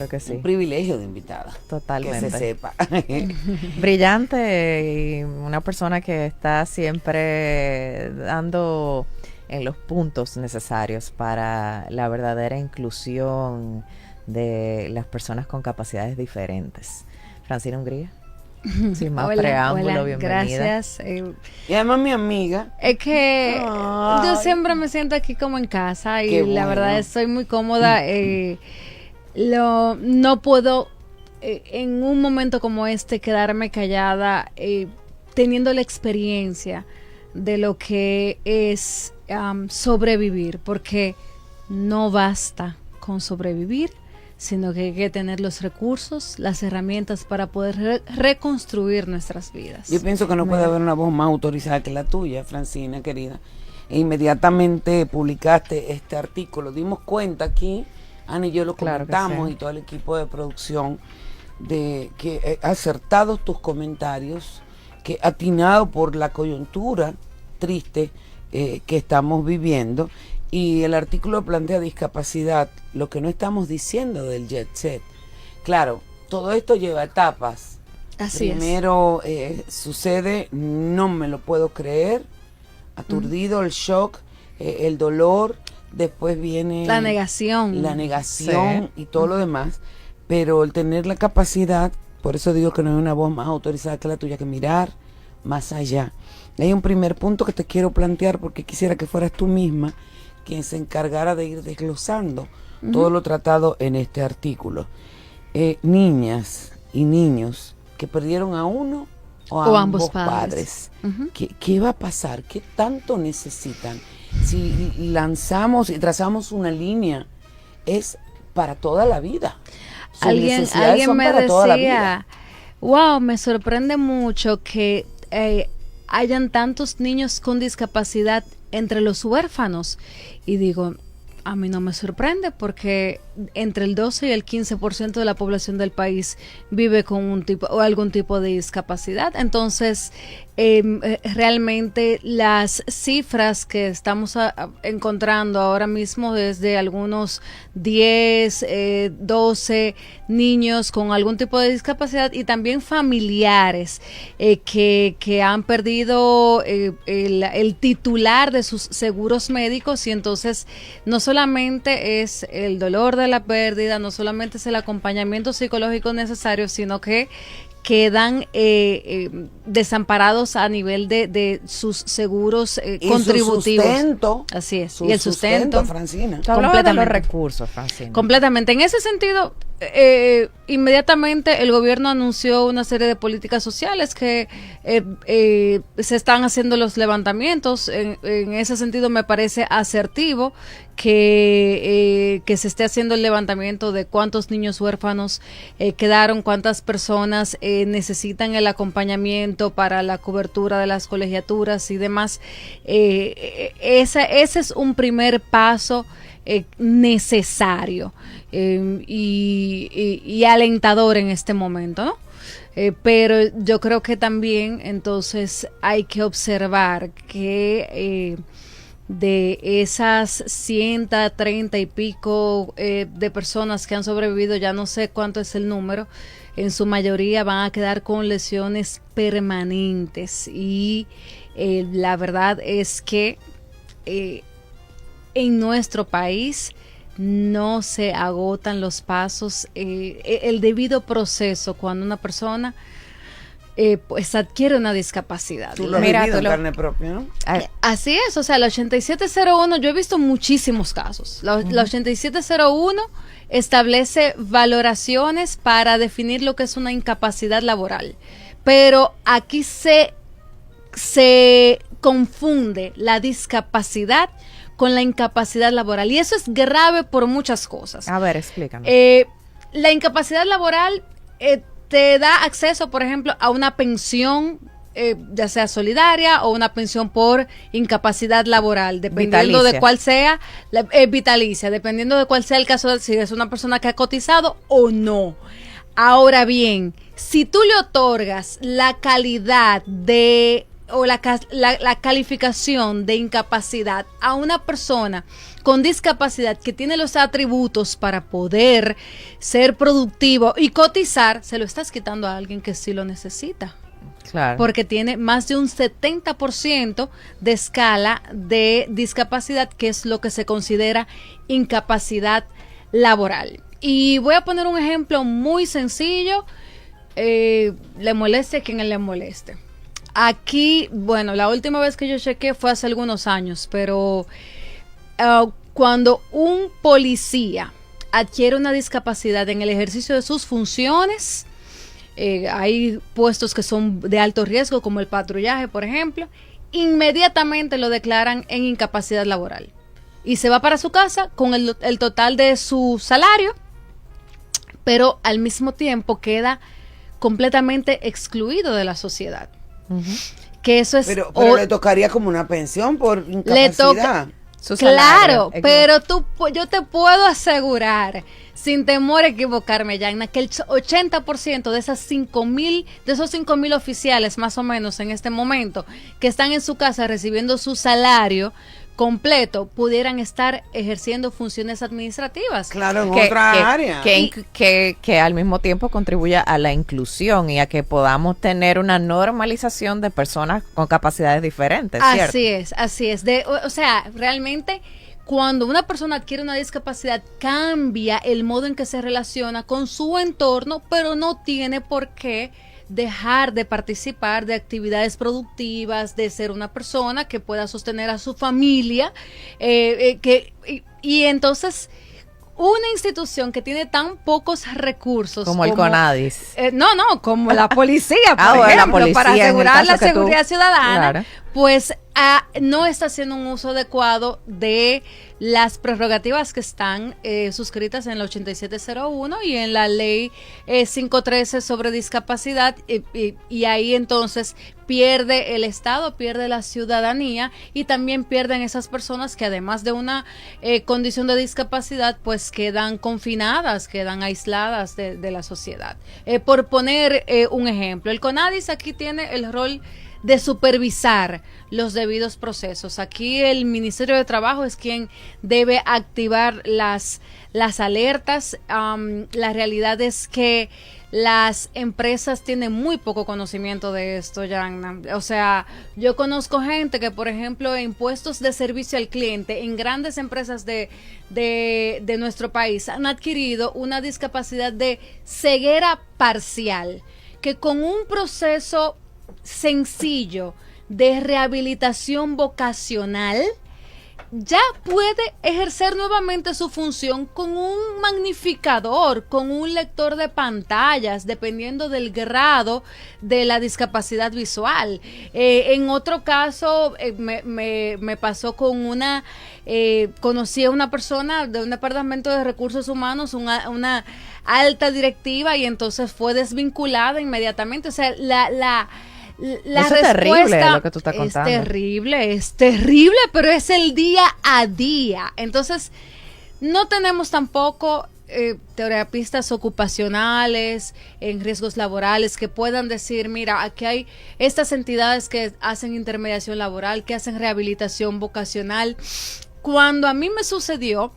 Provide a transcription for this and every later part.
Creo que Un sí, privilegio de invitada. Que se totalmente. sepa. Brillante y una persona que está siempre dando en los puntos necesarios para la verdadera inclusión de las personas con capacidades diferentes. Francina Hungría, sin más Hola, preámbulo, hola, bienvenida. gracias. Y además mi amiga. Es que yo Ay, siempre me siento aquí como en casa y qué la verdad bueno. estoy muy cómoda. No puedo en un momento como este quedarme callada teniendo la experiencia de lo que es sobrevivir, porque no basta con sobrevivir, sino que hay que tener los recursos, las herramientas para poder reconstruir nuestras vidas. Yo pienso que no puede haber una voz más autorizada que la tuya, Francina, querida. E inmediatamente publicaste este artículo. Dimos cuenta aquí, Ana y yo lo Claro que comentamos, sí. y todo el equipo de producción, de que acertados tus comentarios, que atinado por la coyuntura triste que estamos viviendo. Y el artículo plantea discapacidad, lo que no estamos diciendo del jet set. Claro, todo esto lleva etapas. Así Primero sucede, no me lo puedo creer, aturdido, el shock, el dolor, después viene la negación. la negación y todo lo demás, pero el tener la capacidad, por eso digo que no hay una voz más autorizada que la tuya, que mirar más allá. Y hay un primer punto que te quiero plantear, porque quisiera que fueras tú misma quien se encargara de ir desglosando todo lo tratado en este artículo. Niñas y niños que perdieron a uno o a ambos padres. ¿Qué va a pasar? ¿Qué tanto necesitan? Si lanzamos y trazamos una línea, es para toda la vida. Sus necesidades Alguien son me para toda la vida. decía, wow, me sorprende mucho que hayan tantos niños con discapacidad entre los huérfanos. Y digo, a mí no me sorprende porque entre el 12 y el 15% de la población del país vive con un tipo o algún tipo de discapacidad. Entonces, realmente las cifras que estamos encontrando ahora mismo desde algunos 10, 12 niños con algún tipo de discapacidad y también familiares que han perdido el titular de sus seguros médicos, y entonces no solamente es el dolor de la pérdida, no solamente es el acompañamiento psicológico necesario, sino que quedan desamparados a nivel de sus seguros contributivos. Y su sustento. Así es. Su Y el sustento. Francina. Tú hablabas de los Completamente. recursos, Francina. Completamente. En ese sentido, inmediatamente el gobierno anunció una serie de políticas sociales que se están haciendo los levantamientos. En ese sentido me parece asertivo que se esté haciendo el levantamiento de cuántos niños huérfanos quedaron, cuántas personas necesitan el acompañamiento para la cobertura de las colegiaturas y demás. Ese es un primer paso necesario y alentador en este momento, ¿no? Pero yo creo que también entonces hay que observar que de esas 130 y pico de personas que han sobrevivido, ya no sé cuánto es el número, en su mayoría van a quedar con lesiones permanentes, y la verdad es que en nuestro país no se agotan los pasos, el debido proceso cuando una persona pues adquiere una discapacidad. Tú lo has Mira, vivido tú en lo- carne propia, ¿no? Así es, o sea, la 8701, yo he visto muchísimos casos. La 8701 establece valoraciones para definir lo que es una incapacidad laboral, pero aquí se confunde la discapacidad con la incapacidad laboral, y eso es grave por muchas cosas. A ver, explícame. La incapacidad laboral te da acceso, por ejemplo, a una pensión, ya sea solidaria o una pensión por incapacidad laboral, dependiendo Vitalicia. de cuál sea, vitalicia, dependiendo de cuál sea el caso, de si es una persona que ha cotizado o no. Ahora bien, si tú le otorgas la calidad de o la calificación de incapacidad a una persona con discapacidad que tiene los atributos para poder ser productivo y cotizar, se lo estás quitando a alguien que sí lo necesita. Claro. Porque tiene más de un 70% de escala de discapacidad, que es lo que se considera incapacidad laboral. Y voy a poner un ejemplo muy sencillo, le moleste a quien le moleste. Aquí, bueno, la última vez que yo chequeé fue hace algunos años, pero cuando un policía adquiere una discapacidad en el ejercicio de sus funciones, hay puestos que son de alto riesgo, como el patrullaje, por ejemplo, inmediatamente lo declaran en incapacidad laboral y se va para su casa con el total de su salario, pero al mismo tiempo queda completamente excluido de la sociedad. Uh-huh. Que eso es... Pero le tocaría como una pensión por incapacidad. Le toca, claro, pero yo te puedo asegurar, sin temor a equivocarme, Yanna, que el 80% de esos 5,000 oficiales más o menos en este momento que están en su casa recibiendo su salario completo pudieran estar ejerciendo funciones administrativas. Claro, en otra área. Que al mismo tiempo contribuya a la inclusión y a que podamos tener una normalización de personas con capacidades diferentes, ¿cierto? Así es. O sea, realmente cuando una persona adquiere una discapacidad cambia el modo en que se relaciona con su entorno, pero no tiene por qué dejar de participar de actividades productivas, de ser una persona que pueda sostener a su familia, y entonces una institución que tiene tan pocos recursos como el CONADIS, como la policía, por ejemplo, para asegurar la seguridad ciudadana, claro, pues no está haciendo un uso adecuado de las prerrogativas que están suscritas en la 8701 y en la ley 513 sobre discapacidad, y ahí entonces pierde el Estado, pierde la ciudadanía y también pierden esas personas que además de una condición de discapacidad pues quedan confinadas, quedan aisladas de la sociedad. Por poner un ejemplo, el CONADIS aquí tiene el rol de supervisar los debidos procesos. Aquí el Ministerio de Trabajo es quien debe activar las alertas. La realidad es que las empresas tienen muy poco conocimiento de esto, Yanna. O sea, yo conozco gente que, por ejemplo, en puestos de servicio al cliente, en grandes empresas de nuestro país, han adquirido una discapacidad de ceguera parcial, que con un proceso sencillo de rehabilitación vocacional ya puede ejercer nuevamente su función con un magnificador, con un lector de pantallas, dependiendo del grado de la discapacidad visual. En otro caso, me pasó con conocí a una persona de un departamento de recursos humanos, una alta directiva, y entonces fue desvinculada inmediatamente. O sea, la eso es terrible lo que tú estás contando. Es terrible, pero es el día a día. Entonces, no tenemos tampoco terapistas ocupacionales en riesgos laborales que puedan decir, mira, aquí hay estas entidades que hacen intermediación laboral, que hacen rehabilitación vocacional. Cuando a mí me sucedió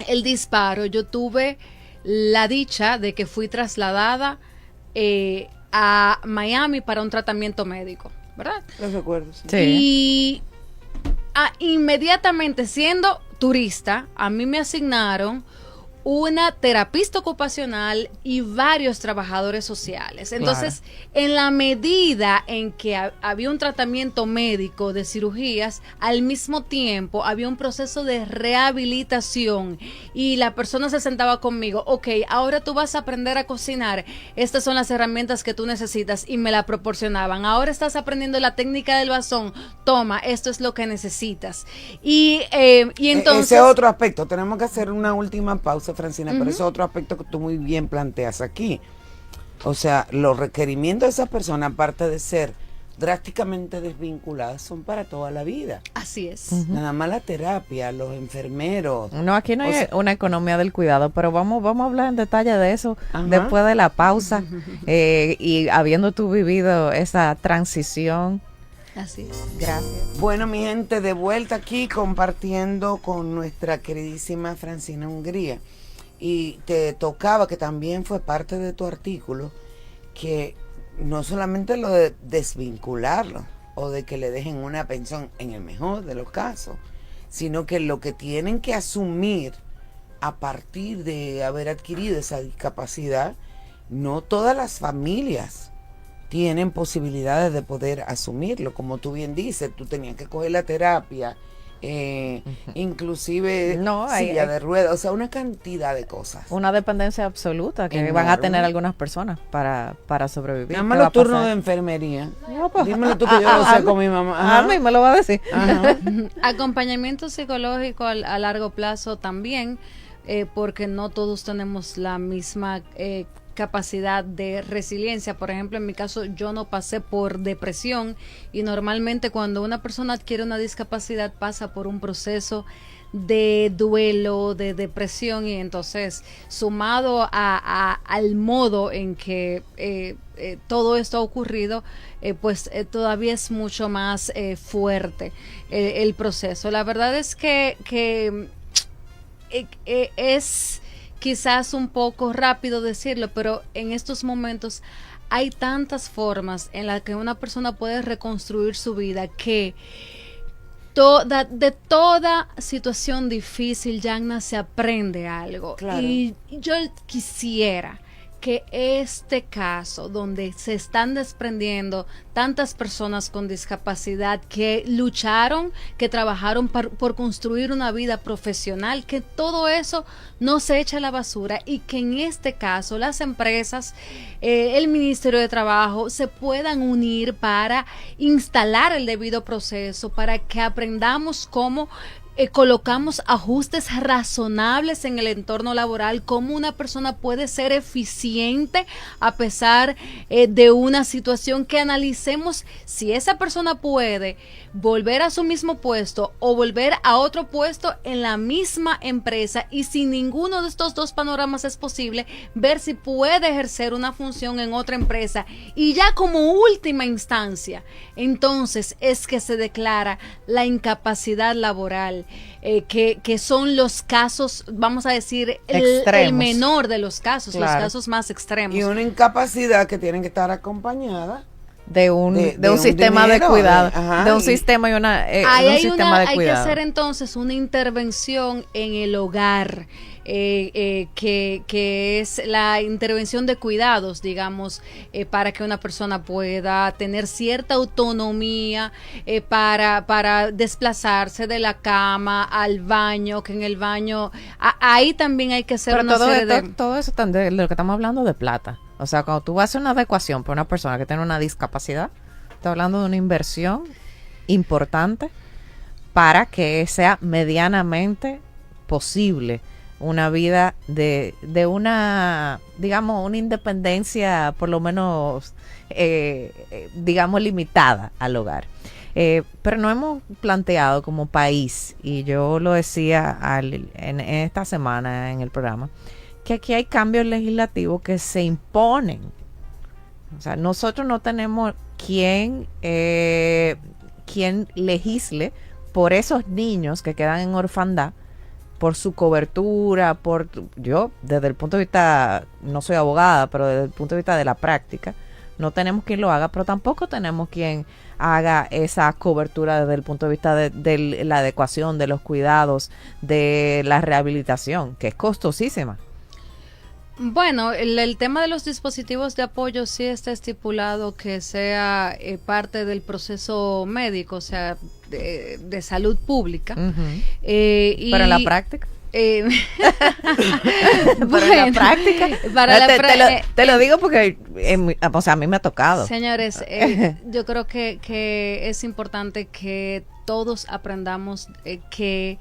el disparo, yo tuve la dicha de que fui trasladada a Miami para un tratamiento médico, ¿verdad? Los recuerdos. Sí. Y inmediatamente, siendo turista, a mí me asignaron una terapista ocupacional y varios trabajadores sociales. Entonces, claro, en la medida en que había un tratamiento médico de cirugías, al mismo tiempo había un proceso de rehabilitación y la persona se sentaba conmigo, ok, ahora tú vas a aprender a cocinar, estas son las herramientas que tú necesitas, y me la proporcionaban. Ahora estás aprendiendo la técnica del bastón, toma, esto es lo que necesitas. Y entonces... Ese otro aspecto, tenemos que hacer una última pausa, Francina, pero ese otro aspecto que tú muy bien planteas aquí. O sea, los requerimientos de esas personas, aparte de ser drásticamente desvinculadas, son para toda la vida. Así es. Nada más la terapia, los enfermeros. No, aquí no hay una economía del cuidado, pero vamos a hablar en detalle de eso después de la pausa. Y habiendo tú vivido esa transición Así es. Gracias. Bueno, mi gente, de vuelta aquí compartiendo con nuestra queridísima Francina Hungría. Y te tocaba, que también fue parte de tu artículo, que no solamente lo de desvincularlo o de que le dejen una pensión en el mejor de los casos, sino que lo que tienen que asumir a partir de haber adquirido esa discapacidad, no todas las familias tienen posibilidades de poder asumirlo. Como tú bien dices, tú tenías que coger la terapia, inclusive silla de ruedas, o sea, una cantidad de cosas. Una dependencia absoluta que van a tener algunas personas para sobrevivir. Nada más los turnos de enfermería. No, pues, dímelo tú, que yo lo sé con mi mamá. Ajá. A mí me lo va a decir. Acompañamiento psicológico a largo plazo también, porque no todos tenemos la misma capacidad de resiliencia. Por ejemplo, en mi caso, yo no pasé por depresión, y normalmente cuando una persona adquiere una discapacidad pasa por un proceso de duelo, de depresión, y entonces sumado al modo en que todo esto ha ocurrido, pues todavía es mucho más fuerte el proceso. La verdad es que es quizás un poco rápido decirlo, pero en estos momentos hay tantas formas en las que una persona puede reconstruir su vida, que de toda situación difícil, Yanna, se aprende algo. Claro. Y yo quisiera que este caso, donde se están desprendiendo tantas personas con discapacidad que lucharon, que trabajaron por construir una vida profesional, que todo eso no se eche a la basura, y que en este caso las empresas, el Ministerio de Trabajo, se puedan unir para instalar el debido proceso, para que aprendamos cómo colocamos ajustes razonables en el entorno laboral, cómo una persona puede ser eficiente a pesar de una situación, que analicemos si esa persona puede volver a su mismo puesto o volver a otro puesto en la misma empresa, y si ninguno de estos dos panoramas es posible, ver si puede ejercer una función en otra empresa, y ya como última instancia, entonces es que se declara la incapacidad laboral, que son los casos, vamos a decir, el menor de los casos, claro, los casos más extremos. Y una incapacidad que tienen que estar acompañada de un sistema de cuidado, de un sistema y un sistema de cuidado. Hay que hacer entonces una intervención en el hogar, que es la intervención de cuidados, digamos, para que una persona pueda tener cierta autonomía, para desplazarse de la cama al baño, que en el baño ahí también hay que hacer. Pero una serie de todo eso de lo que estamos hablando de plata. O sea, cuando tú vas a hacer una adecuación para una persona que tiene una discapacidad, estás hablando de una inversión importante para que sea medianamente posible una vida de una, digamos, una independencia por lo menos, digamos, limitada al hogar. Pero no hemos planteado como país, y yo lo decía en esta semana en el programa, que aquí hay cambios legislativos que se imponen. O sea, nosotros no tenemos quien legisle por esos niños que quedan en orfandad, por su cobertura, yo desde el punto de vista, no soy abogada, pero desde el punto de vista de la práctica, no tenemos quien lo haga, pero tampoco tenemos quien haga esa cobertura desde el punto de vista de la adecuación, de los cuidados, de la rehabilitación, que es costosísima. Bueno, el tema de los dispositivos de apoyo sí está estipulado que sea parte del proceso médico, o sea, de salud pública. Uh-huh. Pero en la práctica. Bueno, en la práctica. Te lo digo porque o sea, a mí me ha tocado. Señores, yo creo que es importante que todos aprendamos que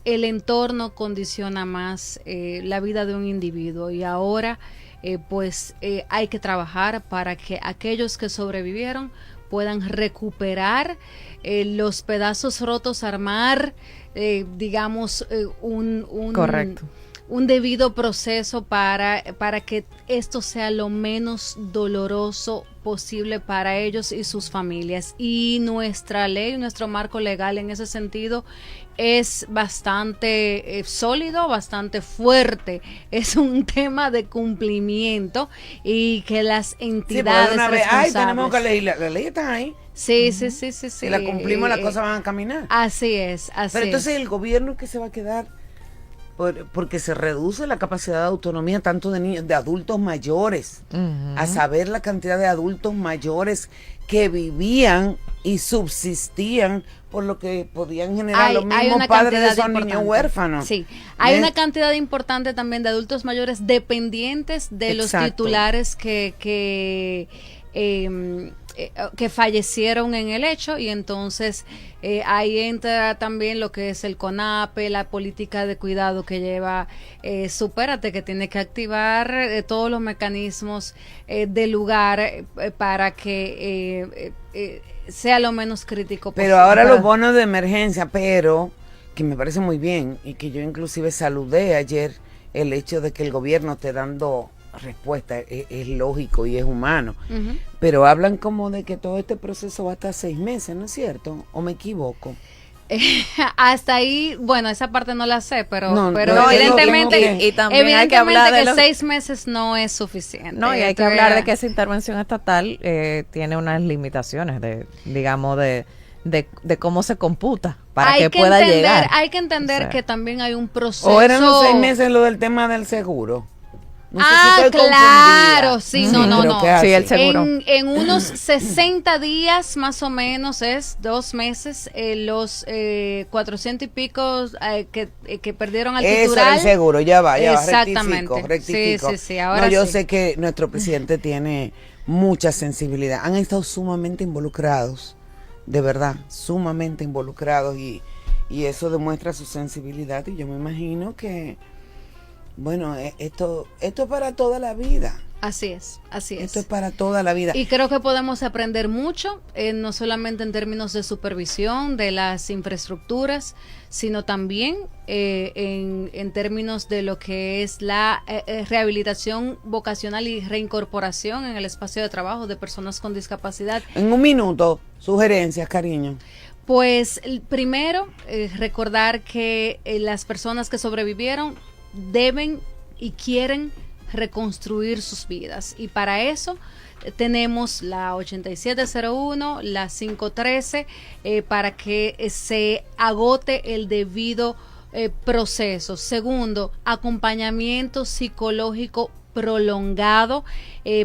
el entorno condiciona más la vida de un individuo, y ahora pues hay que trabajar para que aquellos que sobrevivieron puedan recuperar los pedazos rotos, armar, digamos, correcto, un debido proceso para que esto sea lo menos doloroso posible para ellos y sus familias. Y nuestra ley, nuestro marco legal en ese sentido es bastante sólido, bastante fuerte. Es un tema de cumplimiento y que las entidades responsables... tenemos que leer, la ley está ahí. Sí. Si la cumplimos, las cosas van a caminar. Así es, así Pero entonces es. el gobierno que se va a quedar, porque se reduce la capacidad de autonomía tanto de niños, de adultos mayores, a saber la cantidad de adultos mayores que vivían y subsistían por lo que podían generar los mismos padres de esos niños huérfanos. Sí, hay una cantidad importante también de adultos mayores dependientes de los titulares que fallecieron en el hecho, y entonces ahí entra también lo que es el CONAPE, la política de cuidado que lleva Supérate, que tiene que activar todos los mecanismos del lugar para que sea lo menos crítico posible. Pero ahora los bonos de emergencia, pero que me parece muy bien y que yo inclusive saludé ayer el hecho de que el gobierno esté dando respuesta, es lógico y es humano, pero hablan como de que todo este proceso va hasta 6 meses, ¿no es cierto? ¿O me equivoco? Hasta ahí, bueno, esa parte no la sé, pero evidentemente, y también hay que hablar de 6 meses no es suficiente. No, y hay que hablar de que esa intervención estatal tiene unas limitaciones de cómo se computa para que pueda llegar. Hay que entender que también hay un proceso. ¿O eran los 6 meses lo del tema del seguro? No sé si claro, sí, no. Sí, el seguro. En unos 60 días más o menos, es 2 meses, los 400 y pico que perdieron al titular. Eso era el seguro, ya va, exactamente. Rectifico. Sí, ahora yo sé que nuestro presidente tiene mucha sensibilidad. Han estado sumamente involucrados, de verdad, sumamente involucrados, y eso demuestra su sensibilidad, y yo me imagino que bueno, esto es para toda la vida. Así es. Esto es para toda la vida. Y creo que podemos aprender mucho, no solamente en términos de supervisión de las infraestructuras, sino también en términos de lo que es la rehabilitación vocacional y reincorporación en el espacio de trabajo de personas con discapacidad. En un minuto, sugerencias, cariño. Pues primero, recordar que las personas que sobrevivieron deben y quieren reconstruir sus vidas, y para eso tenemos la 8701, la 513, para que se agote el debido proceso. Segundo, acompañamiento psicológico prolongado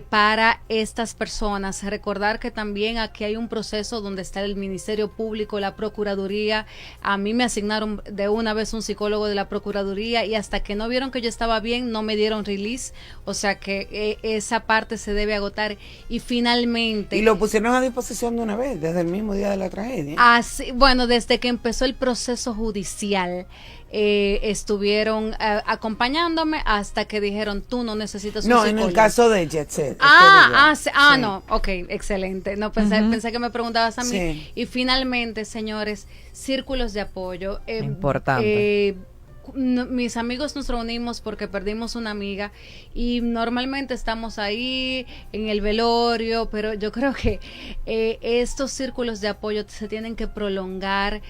para estas personas. Recordar que también aquí hay un proceso donde está el Ministerio Público, la Procuraduría. A mí me asignaron de una vez un psicólogo de la Procuraduría, y hasta que no vieron que yo estaba bien, no me dieron release. O sea que esa parte se debe agotar. Y finalmente... Y lo pusieron a disposición de una vez, desde el mismo día de la tragedia. Así, bueno, desde que empezó el proceso judicial, estuvieron acompañándome hasta que dijeron, tú no necesitas un psicólogo. No, en el caso de Jet Set. Sí. No, ok, excelente. No, pensé que me preguntabas a mí. Sí. Y finalmente, señores, círculos de apoyo. Importante. Mis amigos nos reunimos porque perdimos una amiga, y normalmente estamos ahí en el velorio, pero yo creo que estos círculos de apoyo se tienen que prolongar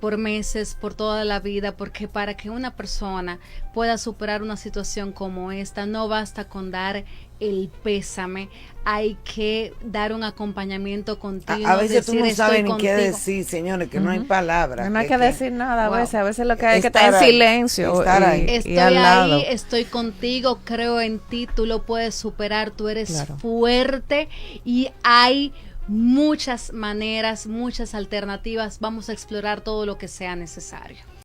por meses, por toda la vida, porque para que una persona pueda superar una situación como esta, no basta con dar el pésame, hay que dar un acompañamiento continuo. A veces tú no sabes ni contigo. qué decir, señores, que no hay palabras. No hay que decir nada a veces lo que hay que estar estar en ahí, silencio. estar ahí. Estoy al lado. ahí, estoy contigo, creo en ti, tú lo puedes superar, tú eres fuerte, y hay muchas maneras, muchas alternativas. Vamos a explorar todo lo que sea necesario.